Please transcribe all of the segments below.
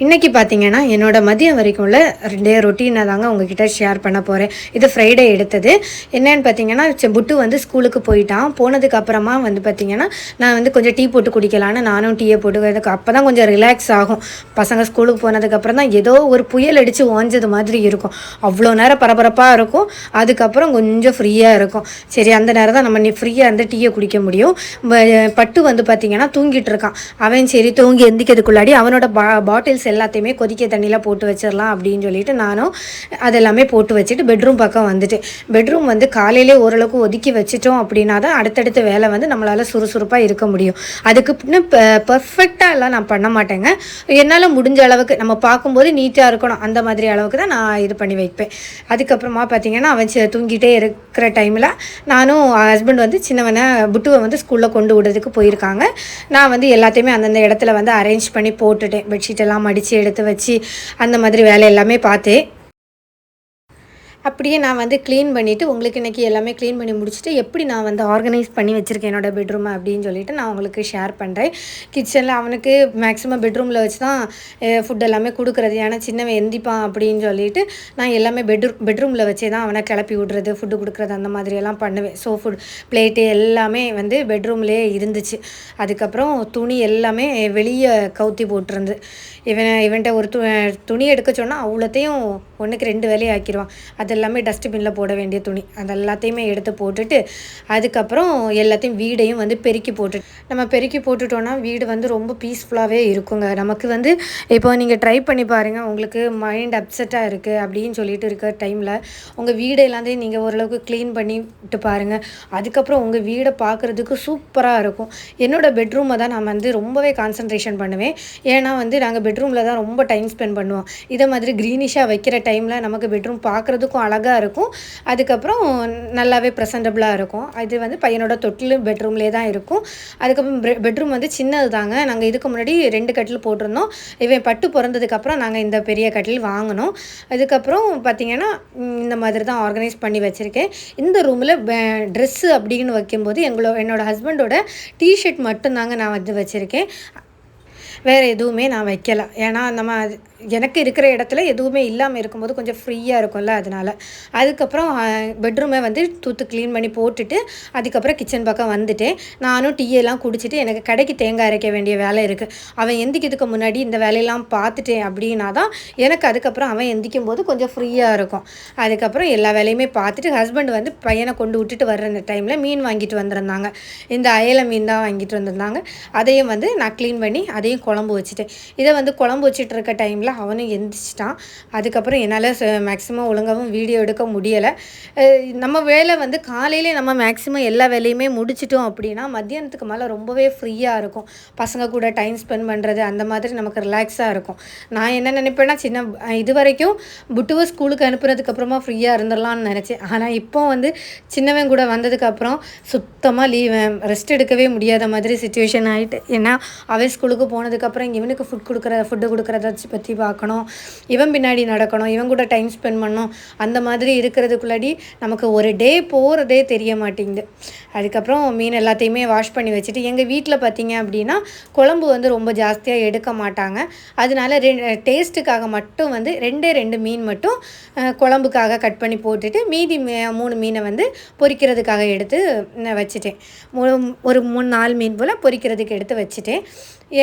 இன்றைக்கி பார்த்தீங்கன்னா என்னோட மதியம் வரைக்கும்ல டே ரொட்டீனை தாங்க உங்ககிட்ட ஷேர் பண்ண போகிறேன். இது ஃப்ரைடே எடுத்தது. என்னன்னு பார்த்தீங்கன்னா புட்டு வந்து ஸ்கூலுக்கு போயிட்டான். போனதுக்கு அப்புறமா வந்து பார்த்தீங்கன்னா நான் வந்து கொஞ்சம் டீ போட்டு குடிக்கலான்னு நானும் டீயை போட்டு அப்போ தான் கொஞ்சம் ரிலாக்ஸ் ஆகும். பசங்க ஸ்கூலுக்கு போனதுக்கப்புறம் தான் ஏதோ ஒரு புயல் அடித்து ஓஞ்சது மாதிரி இருக்கும். அவ்வளோ நேரம் பரபரப்பாக இருக்கும். அதுக்கப்புறம் கொஞ்சம் ஃப்ரீயாக இருக்கும். சரி, அந்த நேரம் தான் நம்ம ஃப்ரீயாக இருந்து டீயை குடிக்க முடியும். பட்டு வந்து பார்த்திங்கன்னா தூங்கிட்டு இருக்கான். அவன் சரி தூங்கி எந்திக்கிறதுக்குள்ளாடி அவனோட பாட்டில்ஸ் எல்லாத்தையுமே கொதிக்க தண்ணியில் போட்டு வச்சிடலாம் அப்படின்னு சொல்லிட்டு நானும் அதெல்லாமே போட்டு வச்சுட்டு பெட்ரூம் பக்கம் வந்துட்டு பெட்ரூம் வந்து காலையிலே ஓரளவுக்கு ஒதுக்கி வச்சிட்டோம் அப்படின்னா தான் அடுத்தடுத்த வேலை வந்து நம்மளால் சுறுசுறுப்பாக இருக்க முடியும். அதுக்கு பின்ன பர்ஃபெக்டாக எல்லாம் நான் பண்ண மாட்டேங்க. என்னால் முடிஞ்ச அளவுக்கு நம்ம பார்க்கும்போது நீட்டாக இருக்கணும் அந்த மாதிரி அளவுக்கு தான் நான் இது பண்ணி வைப்பேன். அதுக்கப்புறமா பார்த்திங்கன்னா அவன் தூங்கிட்டே இருக்கிற டைமில் நானும் ஹஸ்பண்ட் வந்து சின்னவனை புட்டுவை வந்து ஸ்கூலில் கொண்டு விடுறதுக்கு போயிருக்காங்க. நான் வந்து எல்லாத்தையுமே அந்தந்த இடத்துல வந்து அரேஞ்ச் பண்ணி போட்டுட்டேன். பெட்ஷீட் எல்லாம் மடித்து எடுத்து வச்சு அந்த மாதிரி வேலை எல்லாமே பார்த்தேன். அப்படியே நான் வந்து க்ளீன் பண்ணிவிட்டு உங்களுக்கு இன்றைக்கி எல்லாமே க்ளீன் பண்ணி முடிச்சுட்டு எப்படி நான் வந்து ஆர்கனைஸ் பண்ணி வச்சுருக்கேன் என்னோடய பெட்ரூமை அப்படின்னு சொல்லிட்டு நான் உங்களுக்கு ஷேர் பண்ணுறேன். கிச்சனில் அவனுக்கு மேக்ஸிமம் பெட்ரூமில் வச்சு தான் ஃபுட் எல்லாமே கொடுக்குறது. ஏன்னா சின்னவன் எந்திப்பான் அப்படின்னு சொல்லிட்டு நான் எல்லாமே பெட்ரூமில் வச்சே தான் அவனை கிளப்பி விட்றது, ஃபுட்டு கொடுக்குறது அந்த மாதிரியெல்லாம் பண்ணுவேன். ஸோ பிளேட்டு எல்லாமே வந்து பெட்ரூம்லேயே இருந்துச்சு. அதுக்கப்புறம் துணி எல்லாமே வெளியே கவுத்தி போட்டிருந்து இவன்கிட்ட ஒரு துணி எடுக்க சொன்னால் அவ்வளோத்தையும் ஒன்றுக்கு 2 வேலையை ஆக்கிடுவான். அதெல்லாமே டஸ்ட்பினில் போட வேண்டிய துணி அது எல்லாத்தையுமே எடுத்து போட்டுட்டு அதுக்கப்புறம் எல்லாத்தையும் வீடையும் வந்து பெருக்கி நம்ம பெருக்கி போட்டுட்டோன்னா வீடு வந்து ரொம்ப பீஸ்ஃபுல்லாகவே இருக்குங்க. நமக்கு வந்து இப்போ நீங்கள் ட்ரை பண்ணி பாருங்கள். உங்களுக்கு மைண்ட் அப்செட்டாக இருக்குது அப்படின்னு சொல்லிட்டு இருக்கிற டைமில் உங்கள் வீடு எல்லாத்தையும் நீங்கள் ஓரளவுக்கு க்ளீன் பண்ணி விட்டு பாருங்கள். அதுக்கப்புறம் உங்கள் வீடை பார்க்குறதுக்கு சூப்பராக இருக்கும். என்னோடய பெட்ரூமை தான் நான் வந்து ரொம்பவே கான்சன்ட்ரேஷன் பண்ணுவேன். ஏன்னா வந்து நாங்கள் பெட்ரூமில் தான் ரொம்ப டைம் ஸ்பெண்ட் பண்ணுவோம். இதை மாதிரி க்ரீனிஷாக வைக்கிற டைமில் நமக்கு பெட்ரூம் பார்க்குறதுக்கும் அழகாக இருக்கும். அதுக்கப்புறம் நல்லாவே ப்ரெசன்டபுளாக இருக்கும். இது வந்து பையனோட தொட்டிலும் பெட்ரூம்லேயே தான் இருக்கும். அதுக்கப்புறம் பெட்ரூம் வந்து சின்னது தாங்க. நாங்கள் இதுக்கு முன்னாடி 2 கட்டில் போட்டிருந்தோம். இவன் பட்டு பிறந்ததுக்கப்புறம் நாங்கள் இந்த பெரிய கட்டில் வாங்கினோம். அதுக்கப்புறம் பார்த்திங்கன்னா இந்த மாதிரி தான் ஆர்கனைஸ் பண்ணி வச்சுருக்கேன். இந்த ரூமில் ட்ரெஸ்ஸு அப்படின்னு வைக்கும்போது என்னோடய ஹஸ்பண்டோட டிஷர்ட் மட்டும்தாங்க நான் வந்து வச்சுருக்கேன். வேறு எதுவுமே நான் வைக்கலை. ஏன்னா நம்ம எனக்கு இருக்கிற இடத்துல எதுவுமே இல்லாமல் இருக்கும்போது கொஞ்சம் ஃப்ரீயாக இருக்கும்ல, அதனால். அதுக்கப்புறம் பெட்ரூமை வந்து தூத்து க்ளீன் பண்ணி போட்டுட்டு அதுக்கப்புறம் கிச்சன் பக்கம் வந்துட்டேன். நானும் டீயெல்லாம் குடிச்சிட்டு எனக்கு கடைக்கு தேங்காய் அரைக்க வேண்டிய வேலை இருக்குது. அவன் எந்திக்கிறதுக்கு முன்னாடி இந்த வேலையெல்லாம் பார்த்துட்டேன் அப்படின்னா தான் எனக்கு அதுக்கப்புறம் அவன் எந்திக்கும் போது கொஞ்சம் ஃப்ரீயாக இருக்கும். அதுக்கப்புறம் எல்லா வேலையுமே பார்த்துட்டு ஹஸ்பண்ட் வந்து பையனை கொண்டு விட்டுட்டு வர்ற அந்த டைமில் மீன் வாங்கிட்டு வந்திருந்தாங்க. இந்த அயலை மீன் தான் வாங்கிட்டு வந்திருந்தாங்க. அதையும் வந்து நான் க்ளீன் பண்ணி அதையும் குழம்பு வச்சுட்டேன். இதை வந்து குழம்பு வச்சுட்டு இருக்க டைமில் அவனும் எந்திரிச்சிட்டான். அதுக்கப்புறம் என்னால் மேக்ஸிமம் ஒழுங்காகவும் வீடியோ எடுக்க முடியலை. நம்ம வேலை வந்து காலையிலே நம்ம மேக்ஸிமம் எல்லா வேலையுமே முடிச்சிட்டோம் அப்படின்னா மத்தியானத்துக்கு மேலே ரொம்பவே ஃப்ரீயாக இருக்கும். பசங்க கூட டைம் ஸ்பெண்ட் பண்ணுறது அந்த மாதிரி நமக்கு ரிலாக்ஸாக இருக்கும். நான் என்ன நினைப்பேன்னா இது வரைக்கும் புட்டுவை ஸ்கூலுக்கு அனுப்புனதுக்கப்புறமா ஃப்ரீயாக இருந்துடலான்னு நினச்சேன். ஆனால் இப்போ வந்து சின்னவன் கூட வந்ததுக்கப்புறம் சுத்தமாக ரெஸ்ட் எடுக்கவே முடியாத மாதிரி சிச்சுவேஷன் ஆகிட்டு. ஏன்னா அவன் ஸ்கூலுக்கு போனதுக்கப்புறம் இவனுக்கு ஃபுட்டு கொடுக்குறத பற்றி பார்க்கணும், இவன் பின்னாடி நடக்கணும், இவன் கூட டைம் ஸ்பெண்ட் பண்ணணும். அந்த மாதிரி இருக்கிறதுக்குள்ளாடி நமக்கு ஒரு டே போகிறதே தெரிய மாட்டேங்குது. அதுக்கப்புறம் மீன் எல்லாத்தையுமே வாஷ் பண்ணி வச்சுட்டு எங்கள் வீட்டில் பார்த்திங்க அப்படின்னா குழம்பு வந்து ரொம்ப ஜாஸ்தியாக எடுக்க மாட்டாங்க. அதனால டேஸ்ட்டுக்காக மட்டும் வந்து 2 மீன் மட்டும் குழம்புக்காக கட் பண்ணி போட்டுட்டு மீதி 3 மீனை வந்து பொரிக்கிறதுக்காக எடுத்து வச்சுட்டேன். ஒரு 3-4 மீன் போல் பொரிக்கிறதுக்கு எடுத்து வச்சுட்டேன்.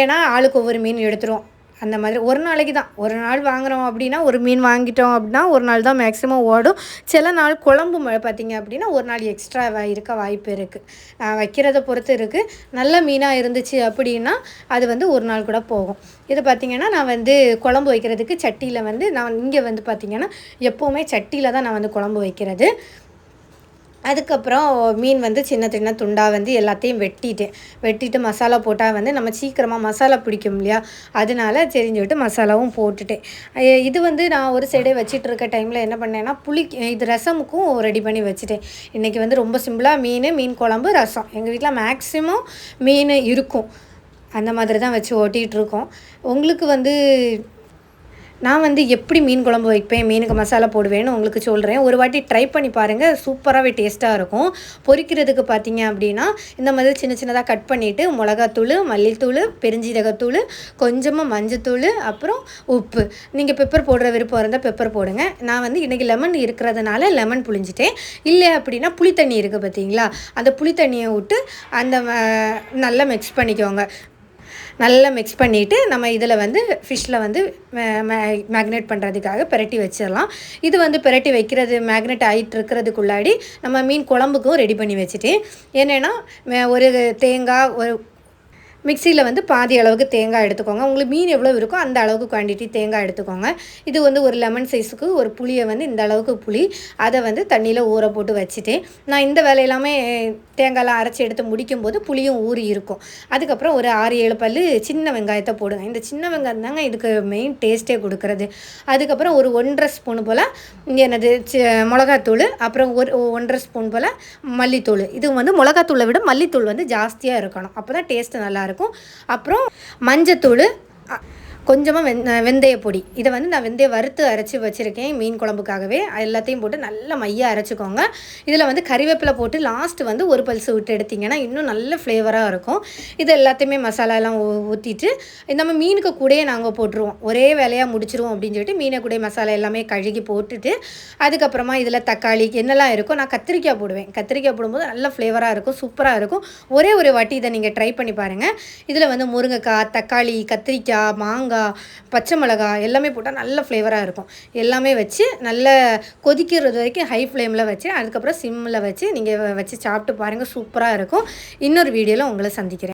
ஏன்னா ஆளுக்கு ஒவ்வொரு மீன் எடுத்துருவோம். அந்த மாதிரி ஒரு நாளைக்கு தான், ஒரு நாள் வாங்குகிறோம் அப்படின்னா ஒரு மீன் வாங்கிட்டோம் அப்படின்னா ஒரு நாள் தான் மேக்ஸிமம் ஓடும். சில நாள் குழம்பு பார்த்திங்க அப்படின்னா ஒரு நாள் எக்ஸ்ட்ரா இருக்க வாய்ப்பு இருக்குது. நான் வைக்கிறத பொறுத்து இருக்குது. நல்ல மீனாக இருந்துச்சு அப்படின்னா அது வந்து ஒரு நாள் கூட போகும். இது பார்த்திங்கன்னா நான் வந்து குழம்பு வைக்கிறதுக்கு சட்டியில் வந்து நான் இங்கே வந்து பார்த்திங்கன்னா எப்போவுமே சட்டியில் தான் நான் வந்து குழம்பு வைக்கிறது. அதுக்கப்புறம் மீன் வந்து சின்ன துண்டாக வந்து எல்லாத்தையும் வெட்டிட்டு மசாலா போட்டால் வந்து நம்ம சீக்கிரமாக மசாலா பிடிக்கும் இல்லையா, அதனால சரின்னு சொல்லிட்டு மசாலாவும் போட்டுட்டேன். இது வந்து நான் ஒரு சைடே வச்சிட்டு இருக்க டைமில் என்ன பண்ணேன்னா இது ரசமுக்கும் ரெடி பண்ணி வச்சுட்டேன். இன்றைக்கி வந்து ரொம்ப சிம்பிளாக மீன் குழம்பு, ரசம். எங்கள் வீட்டில் மேக்ஸிமம் மீன் இருக்கும். அந்த மாதிரி தான் வச்சு ஓட்டிகிட்ருக்கோம். உங்களுக்கு வந்து நான் வந்து எப்படி மீன் குழம்பு வைப்பேன், மீனுக்கு மசாலா போடுவேன்னு உங்களுக்கு சொல்கிறேன். ஒரு வாட்டி ட்ரை பண்ணி பாருங்கள். சூப்பராகவே டேஸ்ட்டாக இருக்கும். பொரிக்கிறதுக்கு பார்த்தீங்க அப்படின்னா, இந்த மாதிரி சின்ன சின்னதாக கட் பண்ணிவிட்டு மிளகாத்தூள், மல்லித்தூள், பெருஞ்சீரகத்தூள், கொஞ்சமாக மஞ்சத்தூள், அப்புறம் உப்பு. நீங்கள் பெப்பர் போடுற விருப்பம் இருந்தால் பெப்பர் போடுங்க. நான் வந்து இன்றைக்கி லெமன் இருக்கிறதுனால லெமன் புழிஞ்சிட்டேன். இல்லை அப்படின்னா புளித்தண்ணி இருக்குது பார்த்தீங்களா, அந்த புளித்தண்ணியை விட்டு அந்த நல்லா மிக்ஸ் பண்ணிக்கோங்க. நல்லா மிக்ஸ் பண்ணிவிட்டு நம்ம இதில் வந்து ஃபிஷ்ஷில் வந்து மேக்னேட் பண்ணுறதுக்காக பிரட்டி வச்சிடலாம். இது வந்து பிரட்டி வைக்கிறது மேக்னேட் ஆகிட்டு இருக்கிறதுக்குள்ளாடி நம்ம மீன் குழம்புக்கும் ரெடி பண்ணி வச்சுட்டு, என்னென்னா ஒரு தேங்காய், ஒரு மிக்சியில் வந்து பாதி அளவுக்கு தேங்காய் எடுத்துக்கோங்க. உங்களுக்கு மீன் எவ்வளோ இருக்கோ அந்த அளவுக்கு குவான்டிட்டி தேங்காய் எடுத்துக்கோங்க. இது வந்து ஒரு லெமன் சைஸுக்கு ஒரு புளியை வந்து இந்த அளவுக்கு புளி, அதை வந்து தண்ணியில் ஊற போட்டு வச்சுட்டு, நான் இந்த வேலையெல்லாமே தேங்காயெலாம் அரைச்சி எடுத்து முடிக்கும்போது புளியும் ஊறி இருக்கும். அதுக்கப்புறம் ஒரு 6-7 பல் சின்ன வெங்காயத்தை போடுங்க. இந்த சின்ன வெங்காயம் தாங்க இதுக்கு மெயின் டேஸ்ட்டே கொடுக்குறது. அதுக்கப்புறம் ஒரு 1½ ஸ்பூன் போல் என்னது மிளகாத்தூள், அப்புறம் ஒரு 1½ ஸ்பூன் போல் மல்லித்தூள். இது வந்து மிளகாத்தூளை விட மல்லித்தூள் வந்து ஜாஸ்தியாக இருக்கணும். அப்போ தான் டேஸ்ட்டு நல்லாயிருக்கும். அப்புறம் மஞ்சத்தூள், கொஞ்சமாக வெந்தய பொடி. இதை வந்து நான் வெந்தயம் வறுத்து அரைச்சி வச்சுருக்கேன் மீன் குழம்புக்காகவே. எல்லாத்தையும் போட்டு நல்லா மையாக அரைச்சிக்கோங்க. இதில் வந்து கறிவேப்பிலை போட்டு லாஸ்ட்டு வந்து ஒரு பல்ஸ் விட்டு எடுத்திங்கன்னா இன்னும் நல்ல ஃப்ளேவராக இருக்கும். இது எல்லாத்தையுமே மசாலாலாம் ஊற்றிட்டு நம்ம மீனுக்கு கூடயே நாங்கள் போட்டுருவோம். ஒரே வேலையாக முடிச்சிருவோம் அப்படின்னு சொல்லிட்டு மீனை கூட மசாலா எல்லாமே கழுகி போட்டுட்டு, அதுக்கப்புறமா இதில் தக்காளி என்னெல்லாம் இருக்கோ, நான் கத்திரிக்காய் போடுவேன். கத்திரிக்காய் போடும்போது நல்ல ஃப்ளேவராக இருக்கும், சூப்பராக இருக்கும். ஒரே ஒரு வாட்டி இதை நீங்கள் ட்ரை பண்ணி பாருங்கள். இதில் வந்து முருங்கைக்காய், தக்காளி, கத்திரிக்காய், மாங்காய், பச்சை மிளகாய் எல்லாமே போட்டால் நல்ல ஃப்ளேவராக இருக்கும். எல்லாமே வச்சு நல்லா கொதிக்கிறது வரைக்கும் ஹை ஃப்ளேமில் வச்சு, அதுக்கப்புறம் சிம்மில் வச்சு நீங்கள் வச்சு சாப்பிட்டு பாருங்கள். சூப்பராக இருக்கும். இன்னொரு வீடியோவில் உங்களை சந்திக்கிறேன்.